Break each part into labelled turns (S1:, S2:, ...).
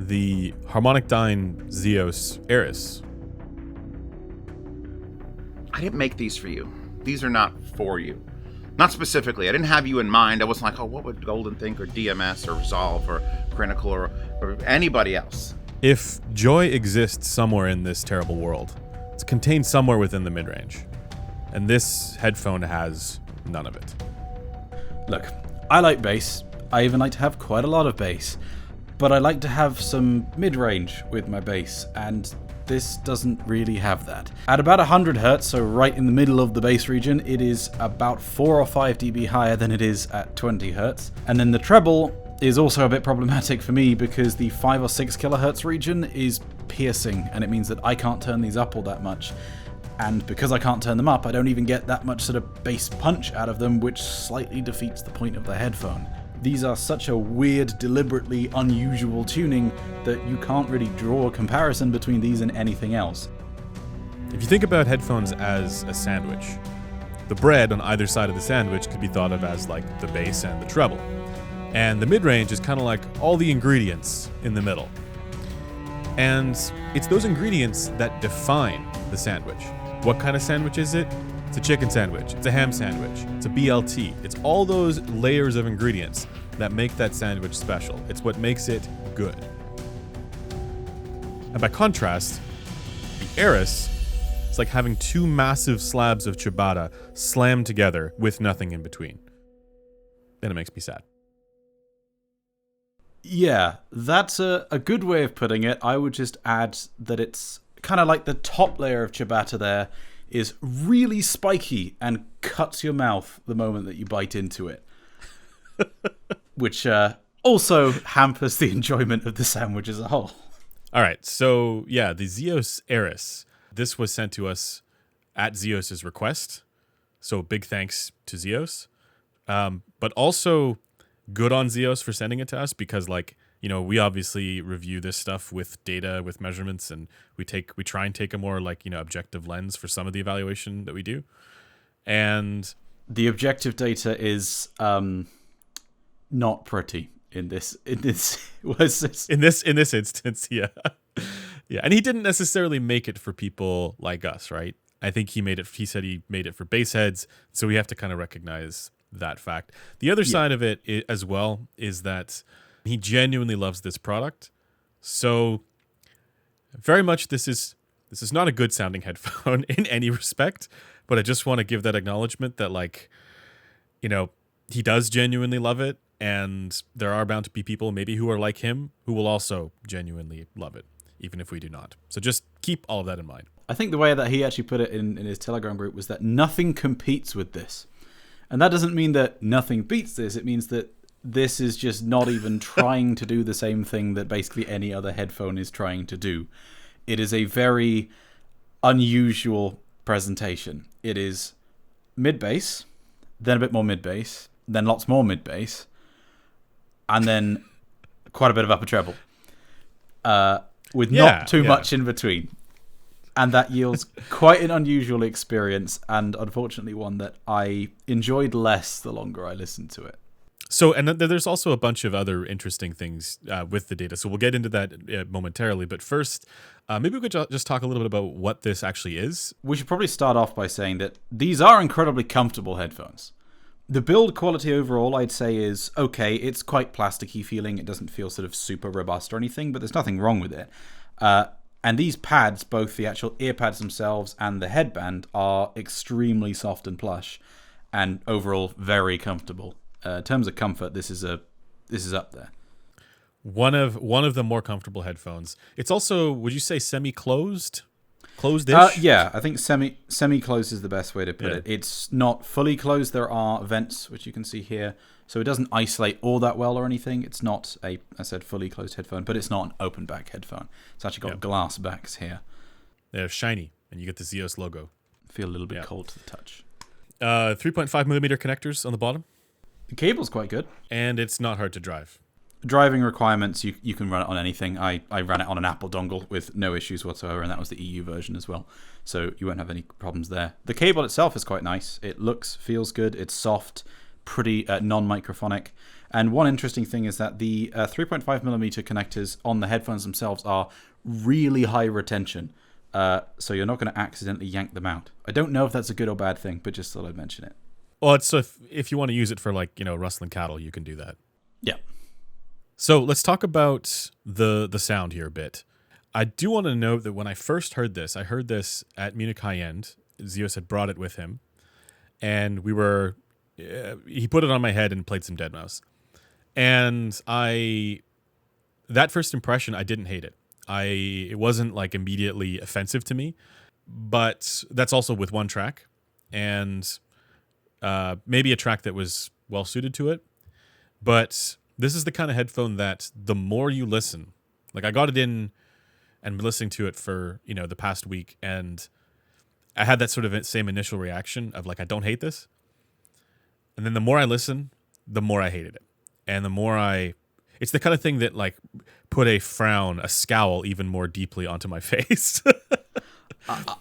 S1: the HarmonicDyne Zeos Eris.
S2: I didn't make these for you. These are not for you. Not specifically. I didn't have you in mind. I wasn't like, oh, what would Golden think, or DMS, or Resolve, or Critical, or anybody else.
S1: If joy exists somewhere in this terrible world, it's contained somewhere within the mid-range. And this headphone has none of it.
S3: Look, I like bass. I even like to have quite a lot of bass. But I like to have some mid-range with my bass, and this doesn't really have that. At about 100 Hz, so right in the middle of the bass region, it is about 4 or 5 dB higher than it is at 20 Hz. And then the treble is also a bit problematic for me because the 5 or 6 kHz region is piercing, and it means that I can't turn these up all that much. And because I can't turn them up, I don't even get that much sort of bass punch out of them, which slightly defeats the point of the headphone. These are such a weird, deliberately unusual tuning that you can't really draw a comparison between these and anything else.
S1: If you think about headphones as a sandwich, the bread on either side of the sandwich could be thought of as like the bass and the treble. And the mid-range is kind of like all the ingredients in the middle. And it's those ingredients that define the sandwich. What kind of sandwich is it? It's a chicken sandwich, it's a ham sandwich, it's a BLT. It's all those layers of ingredients that make that sandwich special. It's what makes it good. And by contrast, the Eris is like having two massive slabs of ciabatta slammed together with nothing in between. Then it makes me sad.
S3: Yeah, that's a good way of putting it. I would just add that it's kind of like the top layer of ciabatta there is really spiky and cuts your mouth the moment that you bite into it. Which also hampers the enjoyment of the sandwich as a whole.
S1: All right, so yeah, the Zeos Eris. This was sent to us at Zeos' request. So big thanks to Zeos. But also good on Zeos for sending it to us because, like, you know, we obviously review this stuff with data, with measurements, and we try and take a more, like, you know, objective lens for some of the evaluation that we do. And
S3: the objective data is not pretty in this instance,
S1: yeah. Yeah, and he didn't necessarily make it for people like us, right? I think he said he made it for bass heads, so we have to kind of recognize that fact. The other side of it as well is that he genuinely loves this product. So very much this is not a good sounding headphone in any respect, but I just want to give that acknowledgement that, like, you know, he does genuinely love it, and there are bound to be people maybe who are like him who will also genuinely love it, even if we do not. So just keep all of that in mind.
S3: I think the way that he actually put it in his Telegram group was that nothing competes with this. And that doesn't mean that nothing beats this. It means that this is just not even trying to do the same thing that basically any other headphone is trying to do. It is a very unusual presentation. It is mid-bass, then a bit more mid-bass, then lots more mid-bass, and then quite a bit of upper treble, with not too much in between. And that yields quite an unusual experience, and unfortunately one that I enjoyed less the longer I listened to it.
S1: So, and there's also a bunch of other interesting things with the data. So we'll get into that momentarily. But first, maybe we could just talk a little bit about what this actually is.
S3: We should probably start off by saying that these are incredibly comfortable headphones. The build quality overall, I'd say, is okay. It's quite plasticky feeling. It doesn't feel sort of super robust or anything, but there's nothing wrong with it. And these pads, both the actual ear pads themselves and the headband, are extremely soft and plush, and overall very comfortable. In terms of comfort, this is up there.
S1: One of the more comfortable headphones. It's also, would you say, semi-closed? Closed-ish?
S3: Yeah, I think semi-closed is the best way to put it. It's not fully closed. There are vents, which you can see here. So it doesn't isolate all that well or anything. It's not I said fully closed headphone, but it's not an open back headphone. It's actually got glass backs here.
S1: They're shiny, and you get the Zeos logo.
S3: Feel a little bit cold to the touch.
S1: 3.5 millimeter connectors on the bottom.
S3: The cable's quite good.
S1: And it's not hard to drive.
S3: Driving requirements, you can run it on anything. I ran it on an Apple dongle with no issues whatsoever, and that was the EU version as well. So you won't have any problems there. The cable itself is quite nice. It feels good. It's soft. pretty non-microphonic. And one interesting thing is that the 3.5mm connectors on the headphones themselves are really high retention. So you're not going to accidentally yank them out. I don't know if that's a good or bad thing, but just thought I'd mention it.
S1: Well, it's so if you want to use it for like, rustling cattle, you can do that.
S3: Yeah.
S1: So let's talk about the sound here a bit. I do want to note that when I first heard this, I heard this at Munich High End. Zeos had brought it with him, and he put it on my head and played some Deadmau5. And that first impression, I didn't hate it. It wasn't like immediately offensive to me, but that's also with one track, and maybe a track that was well suited to it. But this is the kind of headphone that the more you listen, like I got it in and been listening to it for, the past week, and I had that sort of same initial reaction of like, I don't hate this. And then the more I listen, the more I hated it. And the more it's the kind of thing that like put a scowl even more deeply onto my face.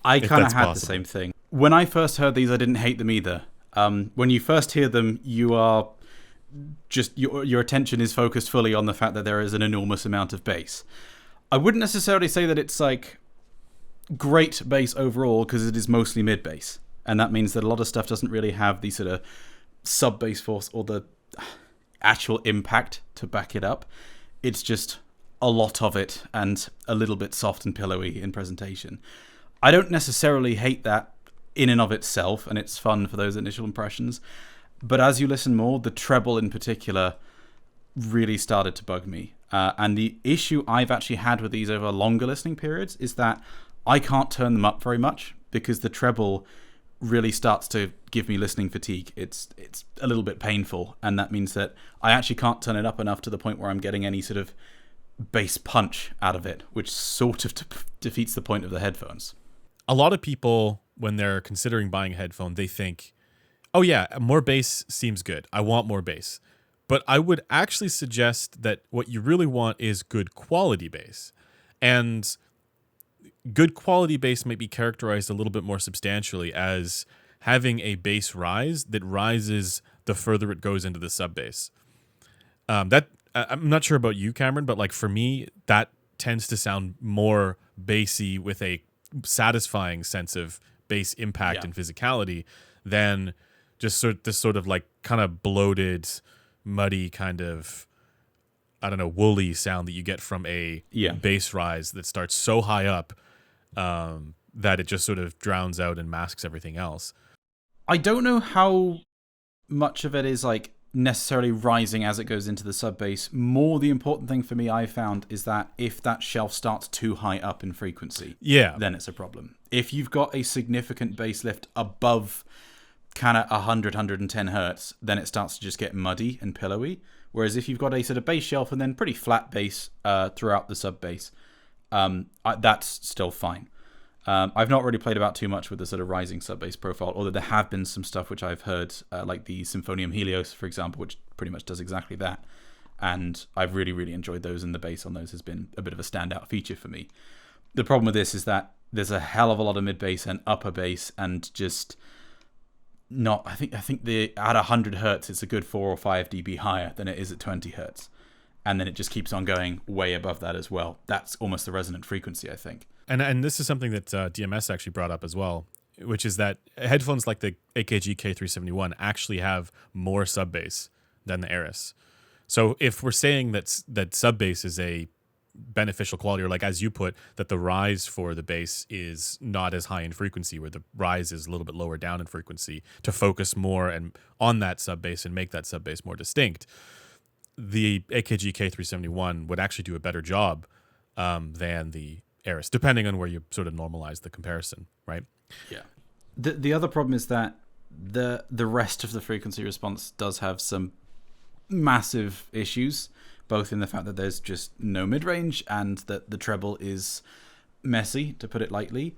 S3: I kind of had the same thing. When I first heard these, I didn't hate them either. When you first hear them, you are just, your attention is focused fully on the fact that there is an enormous amount of bass. I wouldn't necessarily say that it's like great bass overall, because it is mostly mid bass. And that means that a lot of stuff doesn't really have the sort of sub bass force or the actual impact to back it up. It's just a lot of it and a little bit soft and pillowy in presentation. I don't necessarily hate that in and of itself, and it's fun for those initial impressions. But as you listen more, the treble in particular really started to bug me. And the issue I've actually had with these over longer listening periods is that I can't turn them up very much because the treble really starts to give me listening fatigue. It's a little bit painful, and that means that I actually can't turn it up enough to the point where I'm getting any sort of bass punch out of it, which sort of defeats the point of the headphones.
S1: A lot of people, when they're considering buying a headphone, they think, oh yeah, more bass seems good. I want more bass. But I would actually suggest that what you really want is good quality bass. And good quality bass might be characterized a little bit more substantially as having a bass rise that rises the further it goes into the sub bass. That I'm not sure about you, Cameron, but like for me, that tends to sound more bassy with a satisfying sense of bass impact and physicality than just this sort of like kind of bloated, muddy kind of, I don't know, woolly sound that you get from a bass rise that starts so high up that it just sort of drowns out and masks everything else.
S3: I don't know how much of it is like necessarily rising as it goes into the sub bass. More the important thing for me I found is that if that shelf starts too high up in frequency, then it's a problem. If you've got a significant bass lift above kind of 100, 110 hertz, then it starts to just get muddy and pillowy. Whereas if you've got a sort of bass shelf and then pretty flat bass throughout the sub bass, that's still fine. I've not really played about too much with the sort of rising sub bass profile, although there have been some stuff which I've heard, like the Symphonium Helios, for example, which pretty much does exactly that. And I've really, really enjoyed those, and the bass on those has been a bit of a standout feature for me. The problem with this is that there's a hell of a lot of mid bass and upper bass, and just not. I think at 100 hertz, it's a good 4 or 5 dB higher than it is at 20 hertz, and then it just keeps on going way above that as well. That's almost the resonant frequency, I think.
S1: And this is something that DMS actually brought up as well, which is that headphones like the AKG K371 actually have more sub bass than the Eris. So if we're saying that sub bass is a beneficial quality, or like as you put, that the rise for the bass is not as high in frequency, where the rise is a little bit lower down in frequency to focus more and on that sub bass and make that sub bass more distinct, the AKG K371 would actually do a better job than the Eris, depending on where you sort of normalize the comparison, right?
S3: Yeah. The other problem is that the rest of the frequency response does have some massive issues, both in the fact that there's just no mid-range and that the treble is messy, to put it lightly.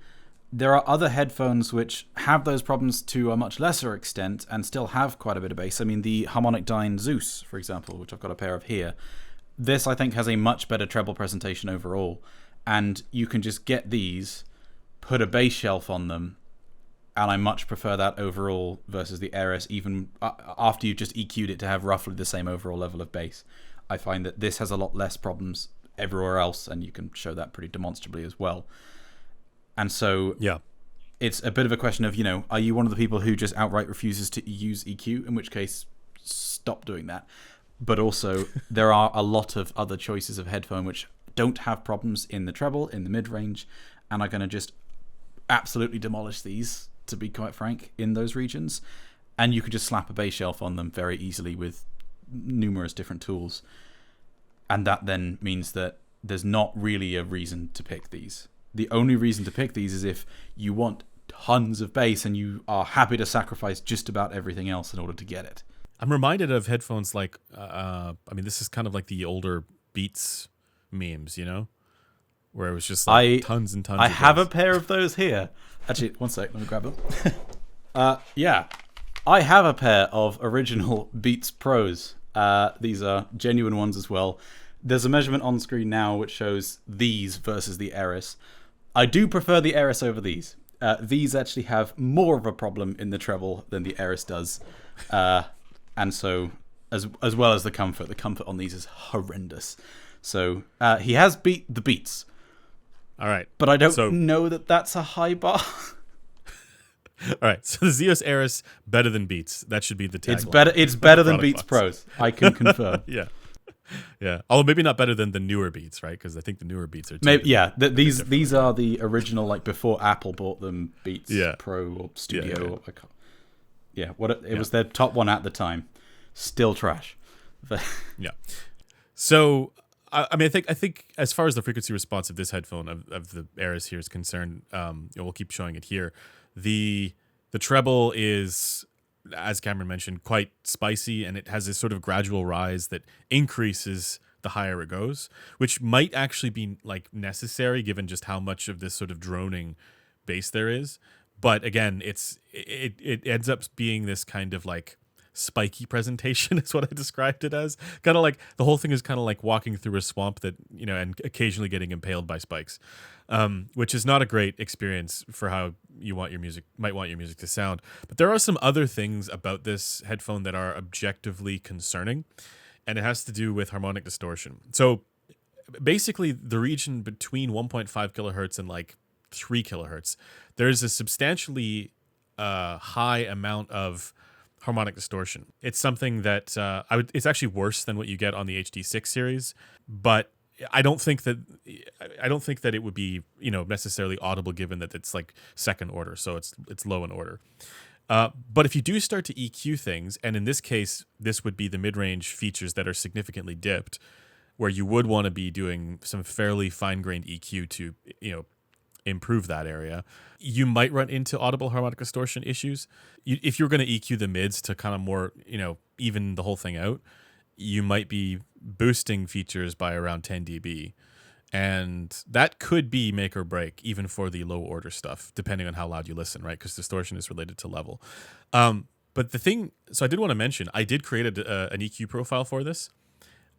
S3: There are other headphones which have those problems to a much lesser extent and still have quite a bit of bass. I mean, the HarmonicDyne Zeus, for example, which I've got a pair of here, this I think has a much better treble presentation overall. And you can just get these, put a bass shelf on them, and I much prefer that overall versus the Eris, even after you've just EQ'd it to have roughly the same overall level of bass. I find that this has a lot less problems everywhere else, and you can show that pretty demonstrably as well. And so it's a bit of a question of, are you one of the people who just outright refuses to use EQ, in which case stop doing that. But also there are a lot of other choices of headphone which don't have problems in the treble, in the mid-range, and are going to just absolutely demolish these, to be quite frank, in those regions. And you can just slap a bass shelf on them very easily with numerous different tools. And that then means that there's not really a reason to pick these. The only reason to pick these is if you want tons of bass and you are happy to sacrifice just about everything else in order to get it.
S1: I'm reminded of headphones like, this is kind of like the older Beats memes, where it was just like tons and tons.
S3: I
S1: of
S3: have
S1: bass.
S3: a pair of those here. Actually, one sec, let me grab them. I have a pair of original Beats Pros. These are genuine ones as well. There's a measurement on screen now which shows these versus the Eris. I do prefer the Eris over these. These actually have more of a problem in the treble than the Eris does. And so, as well as the comfort on these is horrendous. So he has beat the Beats.
S1: All right.
S3: But I don't know that that's a high bar.
S1: All right. So the Zeos Eris, better than Beats. That should be the tagline.
S3: It's better than Beats Pros. I can confirm.
S1: Yeah. Although maybe not better than the newer Beats, right? Because I think the newer Beats are
S3: these are the original, like before Apple bought them, Beats Pro or Studio. It was their top one at the time. Still trash.
S1: Yeah. So I think as far as the frequency response of this headphone of the Eris here is concerned, we'll keep showing it here. The treble is, as Cameron mentioned, quite spicy, and it has this sort of gradual rise that increases the higher it goes, which might actually be like necessary given just how much of this sort of droning bass there is. But again, it ends up being this kind of like spiky presentation is what I described it as. Kind of like the whole thing is kind of like walking through a swamp that, and occasionally getting impaled by spikes, which is not a great experience for how you might want your music to sound. But there are some other things about this headphone that are objectively concerning, and it has to do with harmonic distortion. So basically the region between 1.5 kilohertz and like 3 kilohertz, there's a substantially high amount of harmonic distortion. It's something that it's actually worse than what you get on the HD6 series, but I don't think that it would be necessarily audible given that it's like second order, so it's low in order. But if you do start to EQ things, and in this case, this would be the mid-range features that are significantly dipped, where you would want to be doing some fairly fine-grained EQ to improve that area, you might run into audible harmonic distortion issues. If you're going to EQ the mids to kind of more, even the whole thing out, you might be boosting features by around 10 dB. And that could be make or break, even for the low order stuff, depending on how loud you listen, right? Because distortion is related to level. But the thing, so I did want to mention, I did create an EQ profile for this.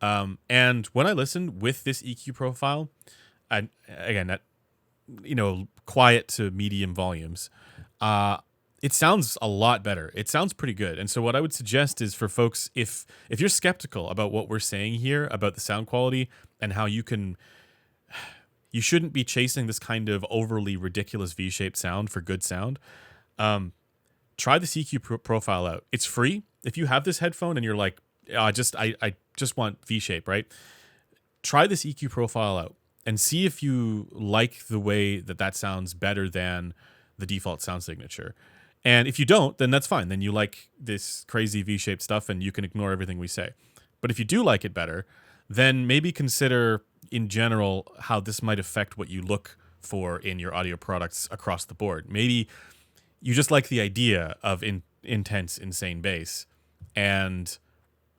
S1: And when I listened with this EQ profile, and again, that, quiet to medium volumes, it sounds a lot better. It sounds pretty good. And so what I would suggest is for folks, if you're skeptical about what we're saying here about the sound quality and how you shouldn't be chasing this kind of overly ridiculous V-shaped sound for good sound, try this EQ profile out. It's free. If you have this headphone and you're like, I just want V-shape, right? Try this EQ profile out and see if you like the way that sounds better than the default sound signature. And if you don't, then that's fine. Then you like this crazy V-shaped stuff and you can ignore everything we say. But if you do like it better, then maybe consider in general how this might affect what you look for in your audio products across the board. Maybe you just like the idea of intense, insane bass. And,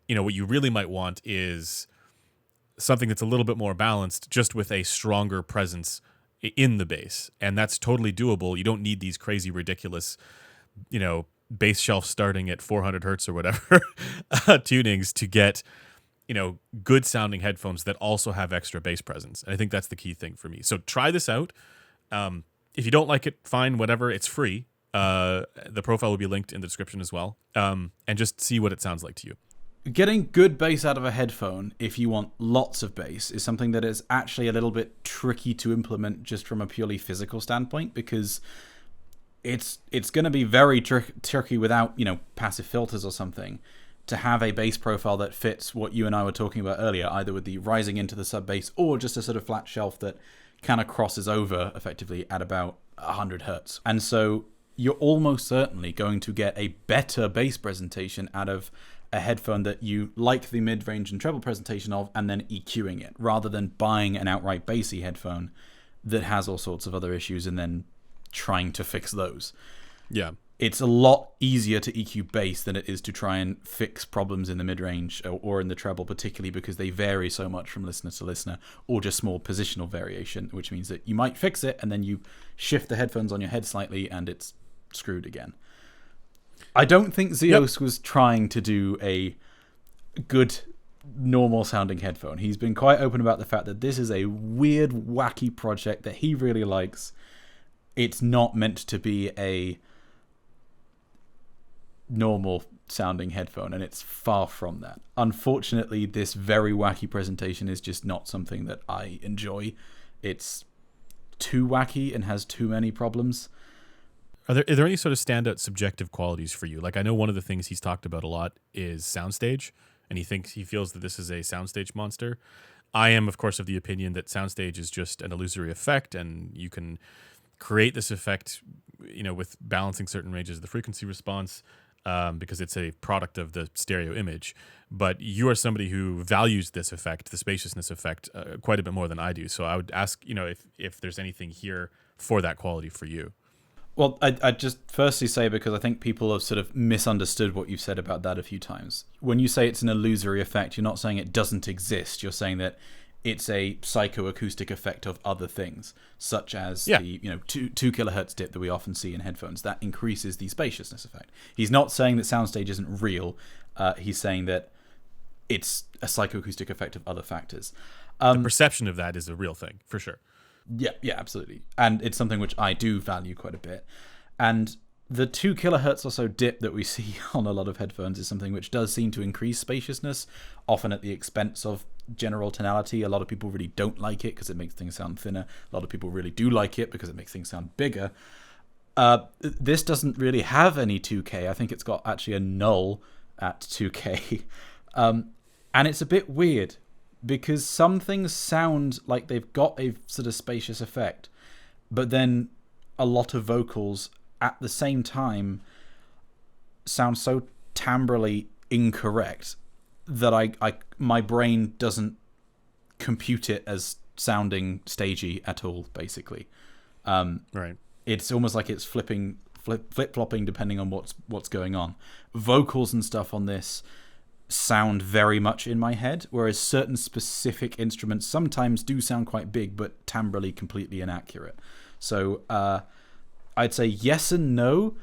S1: what you really might want is something that's a little bit more balanced, just with a stronger presence in the bass. And that's totally doable. You don't need these crazy, ridiculous, bass shelf starting at 400 hertz or whatever tunings to get, good sounding headphones that also have extra bass presence. And I think that's the key thing for me. So try this out. If you don't like it, fine, whatever. It's free. The profile will be linked in the description as well. And just see what it sounds like to you.
S3: Getting good bass out of a headphone, if you want lots of bass, is something that is actually a little bit tricky to implement just from a purely physical standpoint, because it's going to be very tricky without, passive filters or something, to have a bass profile that fits what you and I were talking about earlier, either with the rising into the sub bass or just a sort of flat shelf that kind of crosses over effectively at about 100 hertz. And so you're almost certainly going to get a better bass presentation out of a headphone that you like the mid-range and treble presentation of, and then EQing it, rather than buying an outright bassy headphone that has all sorts of other issues and then trying to fix those.
S1: Yeah.
S3: It's a lot easier to EQ bass than it is to try and fix problems in the mid-range or in the treble, particularly because they vary so much from listener to listener, or just small positional variation, which means that you might fix it and then you shift the headphones on your head slightly and it's screwed again. I don't think Zeos was trying to do a good, normal-sounding headphone. He's been quite open about the fact that this is a weird, wacky project that he really likes. It's not meant to be a normal-sounding headphone, and it's far from that. Unfortunately, this very wacky presentation is just not something that I enjoy. It's too wacky and has too many problems.
S1: Are there any sort of standout subjective qualities for you? Like, I know one of the things he's talked about a lot is soundstage, and he feels that this is a soundstage monster. I am, of course, of the opinion that soundstage is just an illusory effect, and you can create this effect, with balancing certain ranges of the frequency response, because it's a product of the stereo image. But you are somebody who values this effect, the spaciousness effect, quite a bit more than I do. So I would ask, if there's anything here for that quality for you.
S3: Well, I'd just firstly say, because I think people have sort of misunderstood what you've said about that a few times. When you say it's an illusory effect, you're not saying it doesn't exist. You're saying that it's a psychoacoustic effect of other things, such as the 2 kilohertz dip that we often see in headphones. That increases the spaciousness effect. He's not saying that soundstage isn't real. He's saying that it's a psychoacoustic effect of other factors.
S1: The perception of that is a real thing, for sure.
S3: Yeah, absolutely. And it's something which I do value quite a bit. And the 2 kilohertz or so dip that we see on a lot of headphones is something which does seem to increase spaciousness, often at the expense of general tonality. A lot of people really don't like it because it makes things sound thinner. A lot of people really do like it because it makes things sound bigger. This doesn't really have any 2K. I think it's got actually a null at 2K. And it's a bit weird, because some things sound like they've got a sort of spacious effect, but then a lot of vocals at the same time sound so timbrally incorrect that my brain doesn't compute it as sounding stagey at all, basically.
S1: Right.
S3: It's almost like it's flip-flopping depending on what's going on. Vocals and stuff on this sound very much in my head, whereas certain specific instruments sometimes do sound quite big but timbrally completely inaccurate. So I'd say yes and no,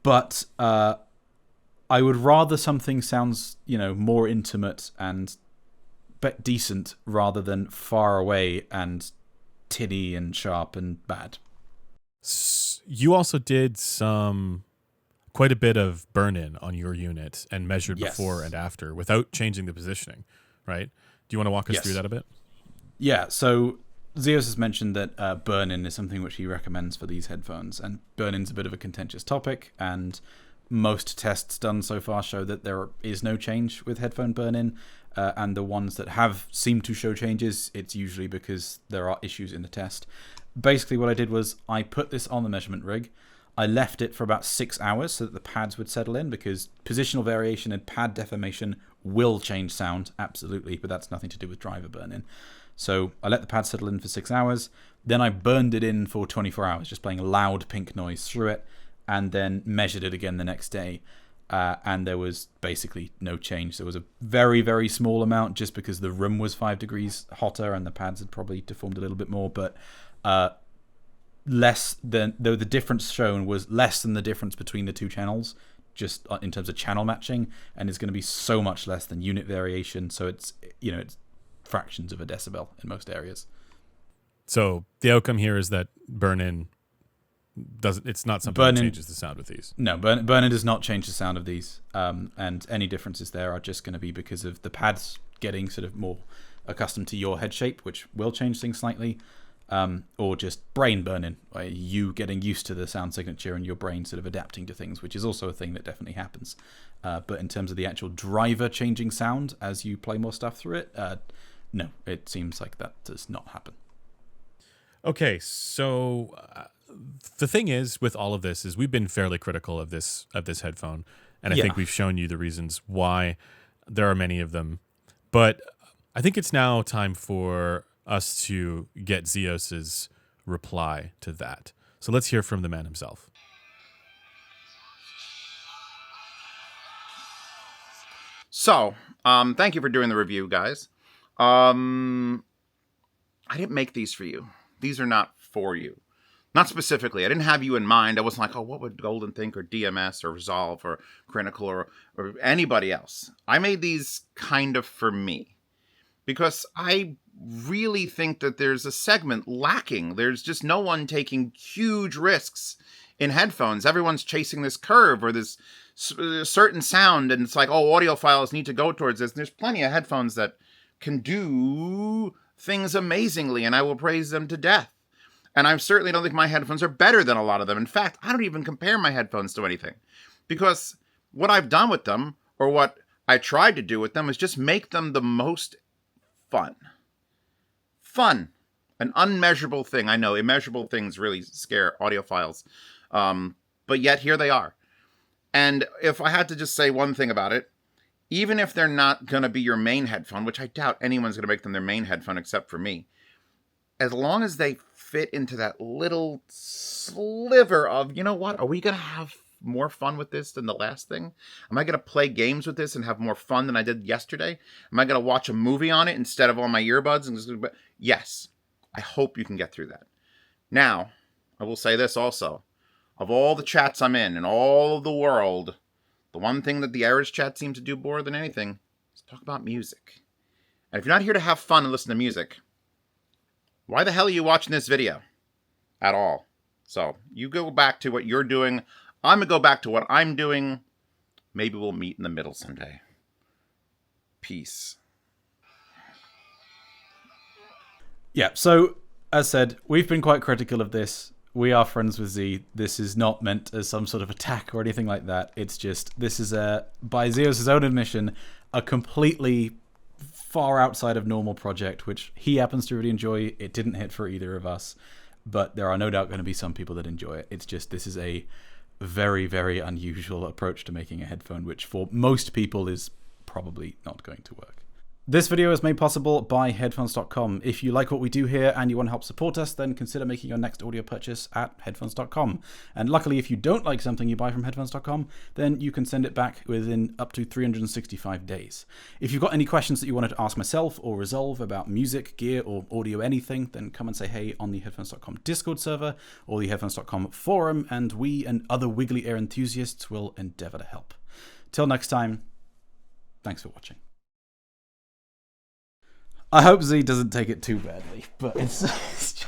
S3: but I would rather something sounds more intimate and decent rather than far away and tinny and sharp and bad.
S1: You also did quite a bit of burn-in on your unit and measured before and after without changing the positioning, right? Do you want to walk us through that a bit?
S3: Yeah, so Zeos has mentioned that burn-in is something which he recommends for these headphones, and burn-in's a bit of a contentious topic, and most tests done so far show that there is no change with headphone burn-in, and the ones that have seemed to show changes, it's usually because there are issues in the test. Basically what I did was I put this on the measurement rig. I left it for about 6 hours so that the pads would settle in, because positional variation and pad deformation will change sound, absolutely, but that's nothing to do with driver burn-in. So I let the pads settle in for 6 hours, then I burned it in for 24 hours, just playing loud pink noise through it, and then measured it again the next day, and there was basically no change. There was a very, very small amount just because the room was 5 degrees hotter and the pads had probably deformed a little bit more, but less than, though the difference shown was less than the difference between the two channels, just in terms of channel matching, and it's going to be so much less than unit variation. So it's it's fractions of a decibel in most areas.
S1: So the outcome here is that burn-in it's not something that changes the sound with these.
S3: No, burn-in does not change the sound of these, and any differences there are just going to be because of the pads getting sort of more accustomed to your head shape, which will change things slightly, or just brain burn-in, you getting used to the sound signature and your brain sort of adapting to things, which is also a thing that definitely happens. But in terms of the actual driver changing sound as you play more stuff through it, no, it seems like that does not happen.
S1: Okay, so the thing is with all of this is we've been fairly critical of this headphone, and I think we've shown you the reasons why there are many of them. But I think it's now time for us to get Zeos's reply to that. So let's hear from the man himself.
S2: So, thank you for doing the review, guys. I didn't make these for you. These are not for you. Not specifically. I didn't have you in mind. I wasn't like, oh, what would Golden think, or DMS, or Resolve, or Critical, or anybody else. I made these kind of for me. Because I really think that there's a segment lacking. There's just no one taking huge risks in headphones. Everyone's chasing this curve or this certain sound, and it's like, oh, audiophiles need to go towards this. And there's plenty of headphones that can do things amazingly, and I will praise them to death. And I certainly don't think my headphones are better than a lot of them. In fact, I don't even compare my headphones to anything. Because what I've done with them, or what I tried to do with them, is just make them the most fun. Fun. An unmeasurable thing. I know, immeasurable things really scare audiophiles. But yet, here they are. And if I had to just say one thing about it, even if they're not going to be your main headphone, which I doubt anyone's going to make them their main headphone except for me, as long as they fit into that little sliver of, you know what, are we going to have more fun with this than the last thing? Am I going to play games with this and have more fun than I did yesterday? Am I going to watch a movie on it instead of on my earbuds? Yes, I hope you can get through that. Now, I will say this also. Of all the chats I'm in all of the world, the one thing that the Eris chat seems to do more than anything is talk about music. And if you're not here to have fun and listen to music, why the hell are you watching this video at all? So you go back to what you're doing. I'm going to go back to what I'm doing. Maybe we'll meet in the middle someday. Peace.
S3: Yeah, so as said, we've been quite critical of this. We are friends with Z. This is not meant as some sort of attack or anything like that. It's just, this is, by Zeos' own admission, a completely far outside of normal project, which he happens to really enjoy. It didn't hit for either of us, but there are no doubt going to be some people that enjoy it. It's just, this is a very, very unusual approach to making a headphone, which for most people is probably not going to work. This video is made possible by Headphones.com. If you like what we do here and you want to help support us, then consider making your next audio purchase at Headphones.com. And luckily, if you don't like something you buy from Headphones.com, then you can send it back within up to 365 days. If you've got any questions that you wanted to ask myself or Resolve about music, gear, or audio anything, then come and say hey on the Headphones.com Discord server or the Headphones.com forum, and we and other wiggly ear enthusiasts will endeavor to help. Till next time, thanks for watching. I hope Z doesn't take it too badly, but it's just